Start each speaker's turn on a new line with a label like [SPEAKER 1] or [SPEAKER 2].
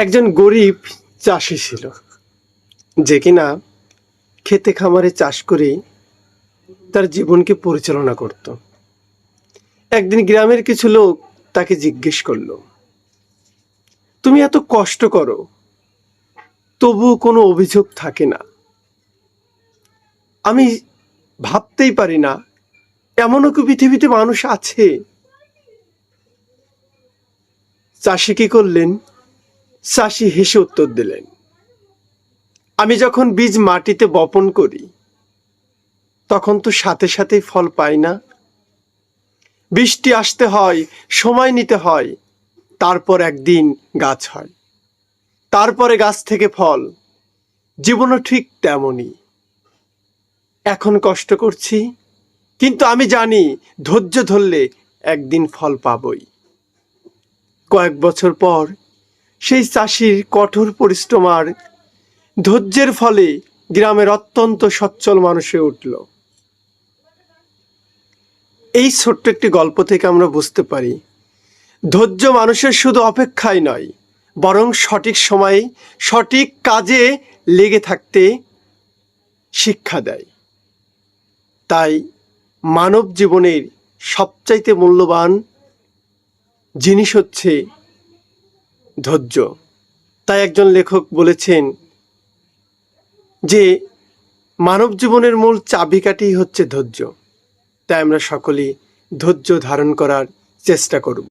[SPEAKER 1] একজন গরিব চাষি ছিল, যে কিনা খেতে খামারে চাষ করে তার জীবনকে পরিচালনা করত। একদিন গ্রামের কিছু লোক তাকে জিজ্ঞেস করলো, তুমি এত কষ্ট করো, তবুও কোনো অভিযোগ থাকে না। আমি ভাবতেই পারি না এমনও কি পৃথিবীতে মানুষ আছে। চাষি কি করলেন? চাষি হেসে উত্তর দিলেন, আমি যখন বীজ মাটিতে বপন করি তখন তো সাথে সাথেই ফল পাই না। বৃষ্টি আসতে হয়, সময় নিতে হয়, তারপর একদিন গাছ হয়, তারপরে গাছ থেকে ফল। জীবনও ঠিক তেমনই। এখন কষ্ট করছি, কিন্তু আমি জানি ধৈর্য ধরলে একদিন ফল পাবই। কয়েক বছর পর সেই চাষির কঠোর পরিশ্রম আর ধৈর্যের ফলে গ্রামের অত্যন্ত সচ্ছল মানুষ হয়ে উঠল। এই ছোট্ট একটি গল্প থেকে আমরা বুঝতে পারি, ধৈর্য মানুষের শুধু অপেক্ষায় নয়, বরং সঠিক সময়ে সঠিক কাজে লেগে থাকতে শিক্ষা দেয়। তাই মানব জীবনের সবচাইতে মূল্যবান জিনিস হচ্ছে ধৈর্য। তাই একজন লেখক বলেছেন যে মানব জীবনের মূল চাবিকাঠি হচ্ছে ধৈর্য। তাই আমরা সকলেই ধৈর্য ধারণ করার চেষ্টা করব।